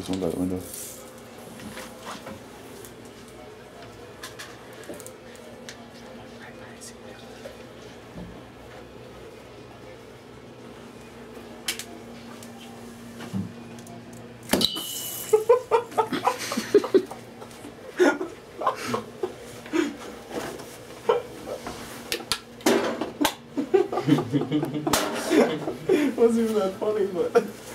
One by the window. Wasn't even that funny, but.